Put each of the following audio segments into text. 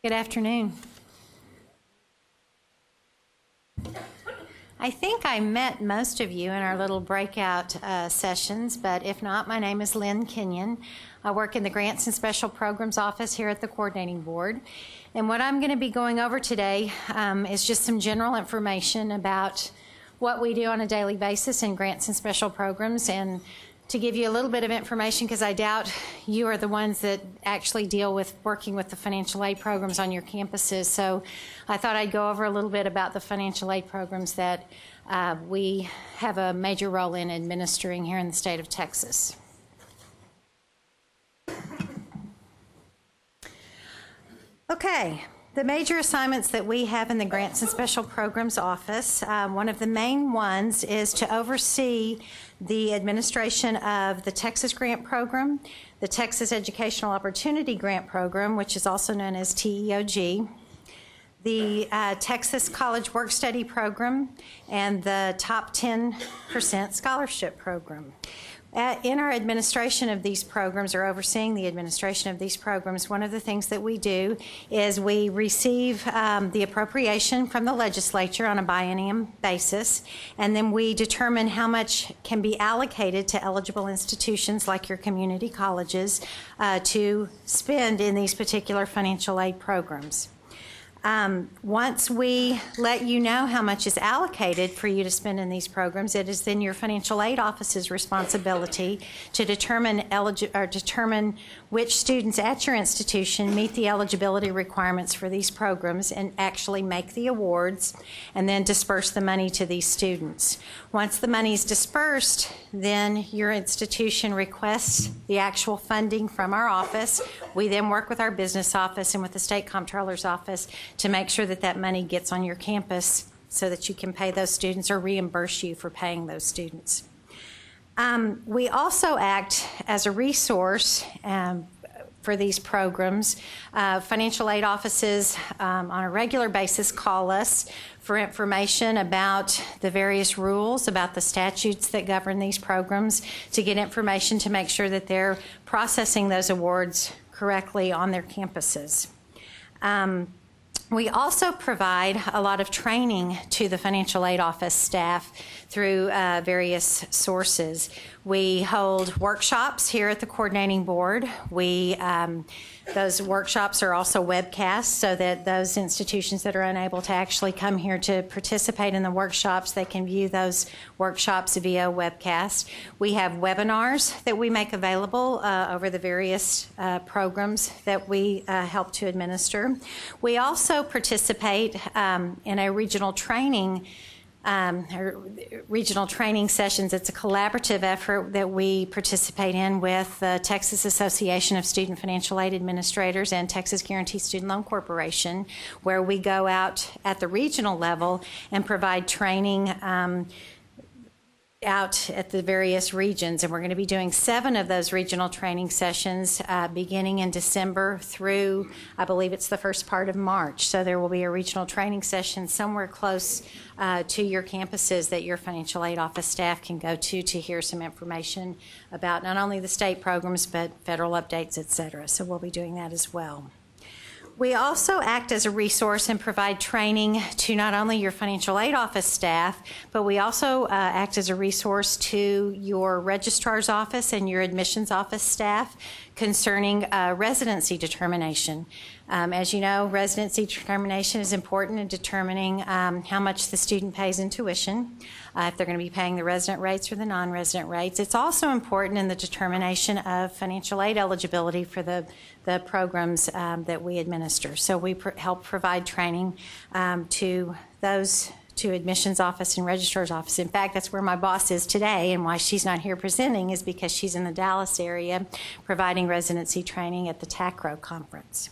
Good afternoon. I think I met most of you in our little breakout sessions, but if not, my name is Lynn Kinyon. I work in the Grants and Special Programs Office here at the Coordinating Board. And what I'm going to be going over today is just some general information about what we do on a daily basis in Grants and Special Programs, and to give you a little bit of information, because I doubt you are the ones that actually deal with working with the financial aid programs on your campuses. So I thought I'd go over a little bit about the financial aid programs that we have a major role in administering here in the state of Texas. Okay. The major assignments that we have in the Grants and Special Programs Office, one of the main ones is to oversee the administration of the Texas Grant Program, the Texas Educational Opportunity Grant Program, which is also known as TEOG, the Texas College Work Study Program, and the Top 10% Scholarship Program. In our administration of these programs, or overseeing the administration of these programs, one of the things that we do is we receive the appropriation from the legislature on a biennium basis, and then we determine how much can be allocated to eligible institutions like your community colleges to spend in these particular financial aid programs. Once we let you know how much is allocated for you to spend in these programs, it is then your financial aid office's responsibility to determine which students at your institution meet the eligibility requirements for these programs and actually make the awards and then disperse the money to these students. Once the money is dispersed, then your institution requests the actual funding from our office. We then work with our business office and with the state comptroller's office to make sure that that money gets on your campus so that you can pay those students or reimburse you for paying those students. We also act as a resource for these programs. Financial aid offices on a regular basis call us for information about the various rules, about the statutes that govern these programs, to get information to make sure that they're processing those awards correctly on their campuses. We also provide a lot of training to the financial aid office staff through various sources. We hold workshops here at the coordinating board. Those workshops are also webcast so that those institutions that are unable to actually come here to participate in the workshops, they can view those workshops via webcast. We have webinars that we make available over the various programs that we help to administer. We also participate in a regional training sessions. It's a collaborative effort that we participate in with the Texas Association of Student Financial Aid Administrators and Texas Guarantee Student Loan Corporation, where we go out at the regional level and provide training out at the various regions, and we're going to be doing 7 of those regional training sessions beginning in December through, I believe it's the first part of March. So there will be a regional training session somewhere close to your campuses that your financial aid office staff can go to hear some information about not only the state programs but federal updates, etc. So we'll be doing that as well. We also act as a resource and provide training to not only your financial aid office staff, but we also act as a resource to your registrar's office and your admissions office staff concerning residency determination. As you know, residency determination is important in determining how much the student pays in tuition, if they're going to be paying the resident rates or the non-resident rates. It's also important in the determination of financial aid eligibility for the programs that we administer. So we help provide training to those to admissions office and registrar's office. In fact, that's where my boss is today, and why she's not here presenting is because she's in the Dallas area providing residency training at the TACRO conference.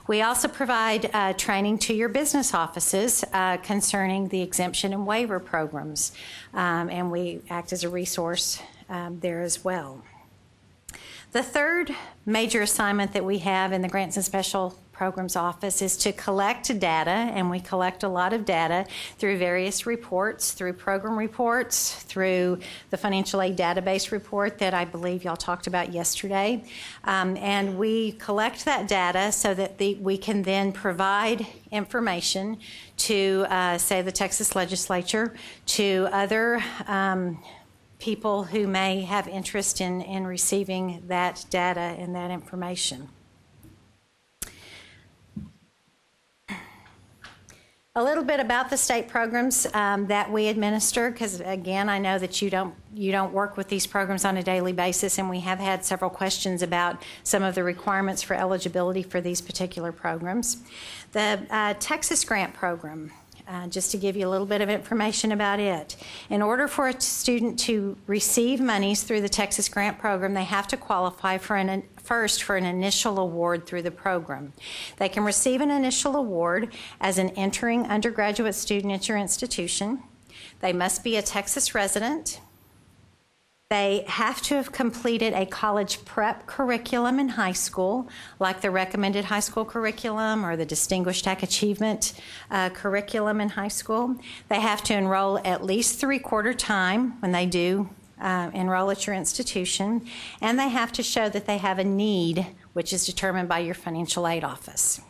We also provide training to your business offices concerning the exemption and waiver programs, and we act as a resource there as well. The third major assignment that we have in the Grants and Special Programs Office is to collect data, and we collect a lot of data through various reports, through program reports, through the financial aid database report that I believe y'all talked about yesterday. And we collect that data so that we can then provide information to, say, the Texas legislature, to other people who may have interest in receiving that data and that information. A little bit about the state programs that we administer, because again, I know that you don't work with these programs on a daily basis, and we have had several questions about some of the requirements for eligibility for these particular programs. The Texas Grant Program. Just to give you a little bit of information about it. In order for a student to receive monies through the Texas Grant Program, they have to qualify first for an initial award through the program. They can receive an initial award as an entering undergraduate student at your institution. They must be a Texas resident. They have to have completed a college prep curriculum in high school, like the recommended high school curriculum or the distinguished tech achievement curriculum in high school. They have to enroll at least 3/4 time when they do enroll at your institution, and they have to show that they have a need, which is determined by your financial aid office.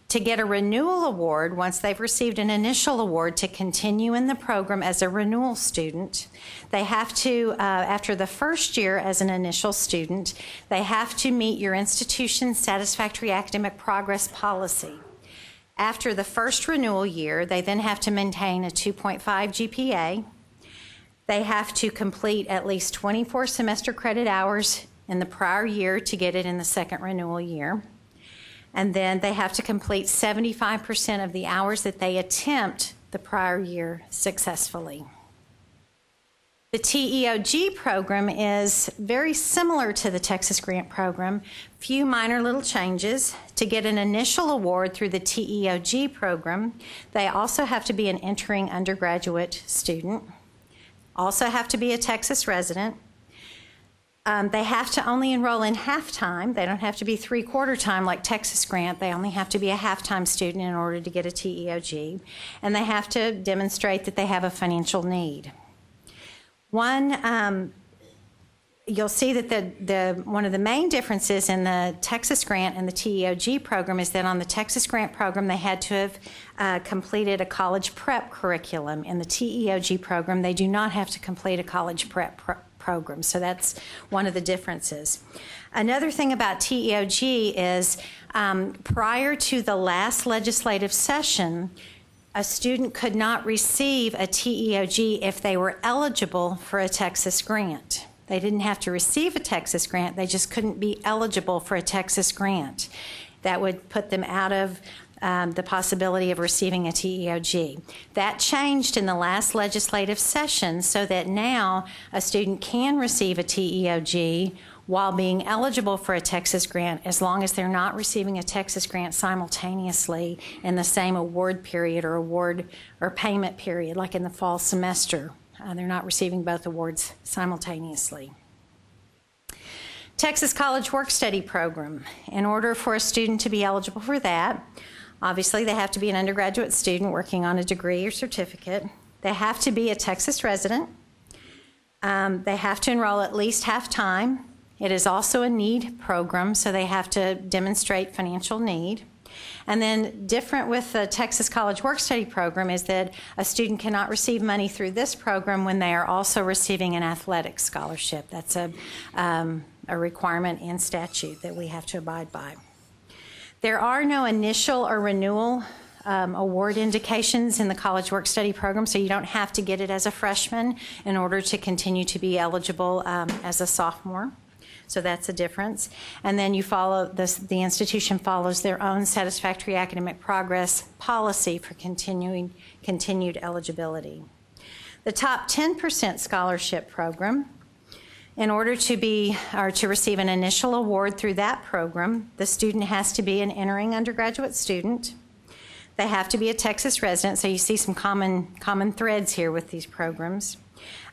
To get a renewal award, once they've received an initial award to continue in the program as a renewal student, they have to, after the first year as an initial student, they have to meet your institution's satisfactory academic progress policy. After the first renewal year, they then have to maintain a 2.5 GPA. They have to complete at least 24 semester credit hours in the prior year to get it in the second renewal year. And then they have to complete 75% of the hours that they attempt the prior year successfully. The TEOG program is very similar to the Texas Grant Program. Few minor little changes. To get an initial award through the TEOG program, they also have to be an entering undergraduate student, also have to be a Texas resident. They have to only enroll in half-time. They don't have to be 3/4 time like Texas Grant. They only have to be a half-time student in order to get a TEOG. And they have to demonstrate that they have a financial need. You'll see that one of the main differences in the Texas Grant and the TEOG program is that on the Texas Grant program, they had to have completed a college prep curriculum. In the TEOG program, they do not have to complete a college prep program, so that's one of the differences. Another thing about TEOG is prior to the last legislative session, a student could not receive a TEOG if they were eligible for a Texas grant. They didn't have to receive a Texas grant, they just couldn't be eligible for a Texas grant. That would put them out of the possibility of receiving a TEOG. That changed in the last legislative session so that now a student can receive a TEOG while being eligible for a Texas grant as long as they're not receiving a Texas grant simultaneously in the same award period or payment period, like in the fall semester. They're not receiving both awards simultaneously. Texas College Work-Study Program. In order for a student to be eligible for that, obviously they have to be an undergraduate student working on a degree or certificate. They have to be a Texas resident. They have to enroll at least half-time. It is also a need program, so they have to demonstrate financial need. And then different with the Texas College Work-Study Program is that a student cannot receive money through this program when they are also receiving an athletic scholarship. That's a requirement in statute that we have to abide by. There are no initial or renewal award indications in the College Work-Study Program, so you don't have to get it as a freshman in order to continue to be eligible as a sophomore. So that's a difference. And then you follow the institution follows their own satisfactory academic progress policy for continued eligibility. The top 10% scholarship program, in order to receive an initial award through that program, the student has to be an entering undergraduate student. They have to be a Texas resident, so you see some common threads here with these programs.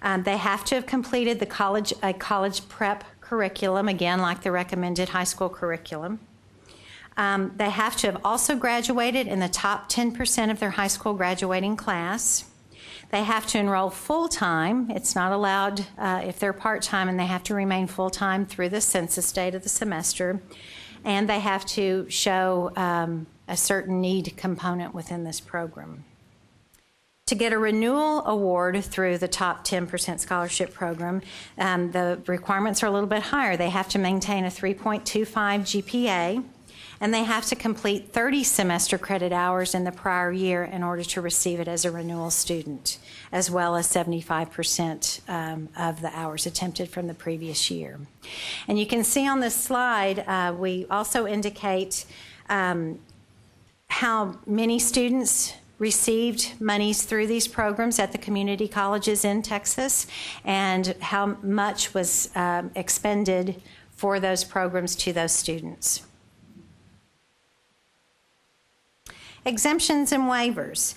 They have to have completed a college prep curriculum, again, like the recommended high school curriculum. They have to have also graduated in the top 10% of their high school graduating class. They have to enroll full-time. It's not allowed if they're part-time, and they have to remain full-time through the census date of the semester. And they have to show a certain need component within this program. To get a renewal award through the top 10% scholarship program, the requirements are a little bit higher. They have to maintain a 3.25 GPA, and they have to complete 30 semester credit hours in the prior year in order to receive it as a renewal student, as well as 75% of the hours attempted from the previous year. And you can see on this slide, we also indicate how many students received monies through these programs at the community colleges in Texas, and how much was expended for those programs to those students. Exemptions and waivers.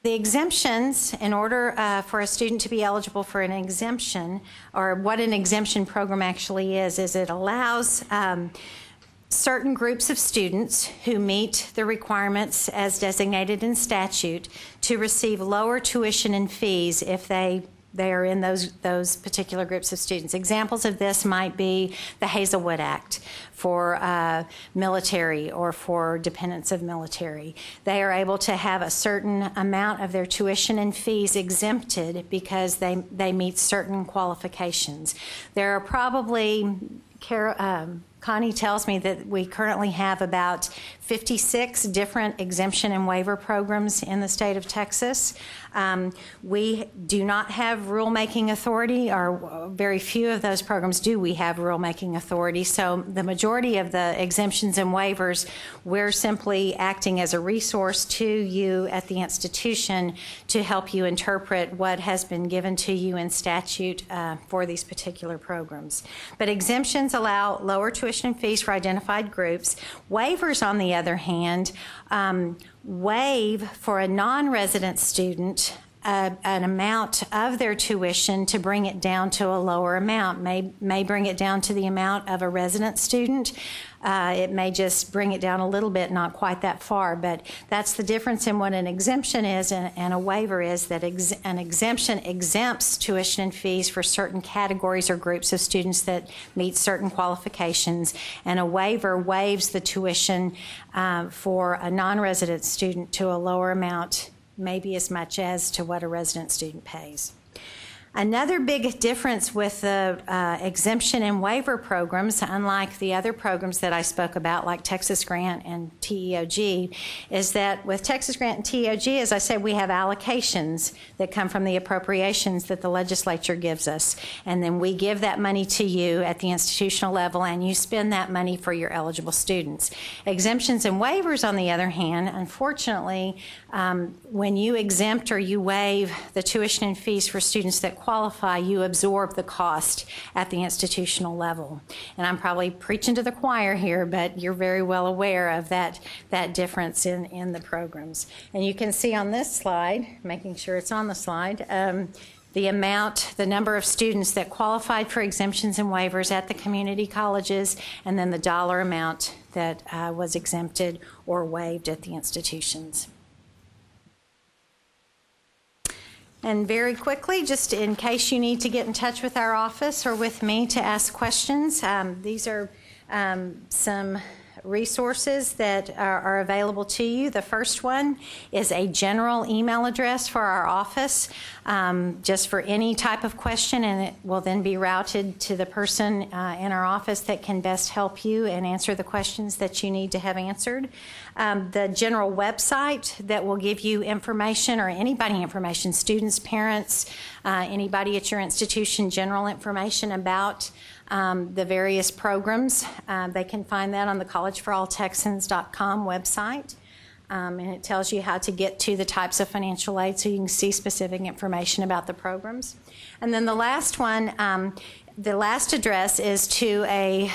The exemptions, in order for a student to be eligible for an exemption, or what an exemption program actually is it allows certain groups of students who meet the requirements as designated in statute to receive lower tuition and fees if they are in those particular groups of students. Examples of this might be the Hazelwood Act for military or for dependents of military. They are able to have a certain amount of their tuition and fees exempted because they meet certain qualifications. There are probably, Connie tells me that we currently have about 56 different exemption and waiver programs in the state of Texas. We do not have rulemaking authority, or very few of those programs do we have rulemaking authority. So the majority of the exemptions and waivers, we're simply acting as a resource to you at the institution to help you interpret what has been given to you in statute for these particular programs. But exemptions allow lower tuition and fees for identified groups. Waivers, on the other hand, waive for a non-resident student an amount of their tuition to bring it down to a lower amount. May bring it down to the amount of a resident student. It may just bring it down a little bit, not quite that far, but that's the difference in what an exemption is and a waiver is, that an exemption exempts tuition and fees for certain categories or groups of students that meet certain qualifications, and a waiver waives the tuition for a non-resident student to a lower amount, maybe as much as to what a resident student pays. Another big difference with the exemption and waiver programs, unlike the other programs that I spoke about, like Texas Grant and TEOG, is that with Texas Grant and TEOG, as I said, we have allocations that come from the appropriations that the legislature gives us. And then we give that money to you at the institutional level, and you spend that money for your eligible students. Exemptions and waivers, on the other hand, unfortunately, when you exempt or you waive the tuition and fees for students that qualify, you absorb the cost at the institutional level. And I'm probably preaching to the choir here, but you're very well aware of that difference in the programs. And you can see on this slide, making sure it's on the slide, the number of students that qualified for exemptions and waivers at the community colleges, and then the dollar amount that was exempted or waived at the institutions. And very quickly, just in case you need to get in touch with our office or with me to ask questions, these are some resources that are available to you. The first one is a general email address for our office, just for any type of question, and it will then be routed to the person in our office that can best help you and answer the questions that you need to have answered. The general website that will give you information, or anybody information, students, parents, anybody at your institution, general information about the various programs. They can find that on the collegeforalltexans.com website. And it tells you how to get to the types of financial aid so you can see specific information about the programs. And then the last one The last address is to a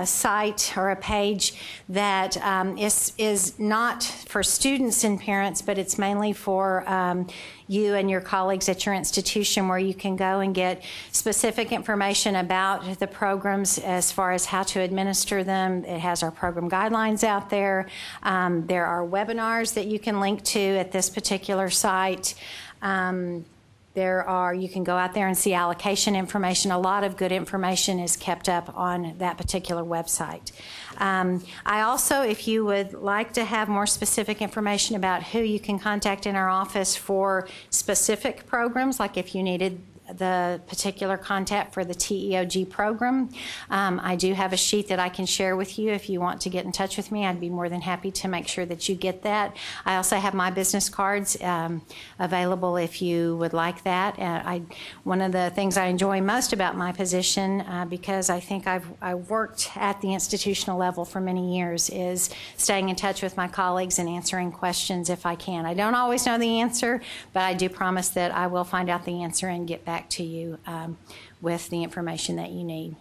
site or a page that is not for students and parents, but it's mainly for you and your colleagues at your institution, where you can go and get specific information about the programs as far as how to administer them. It has our program guidelines out there. There are webinars that you can link to at this particular site. You can go out there and see allocation information. A lot of good information is kept up on that particular website. I also, if you would like to have more specific information about who you can contact in our office for specific programs, like if you needed the particular contact for the TEOG program, I do have a sheet that I can share with you. If you want to get in touch with me, I'd be more than happy to make sure that you get that. I also have my business cards available if you would like that. One of the things I enjoy most about my position, because I think I've worked at the institutional level for many years, is staying in touch with my colleagues and answering questions if I can. I don't always know the answer, but I do promise that I will find out the answer and get back to you with the information that you need.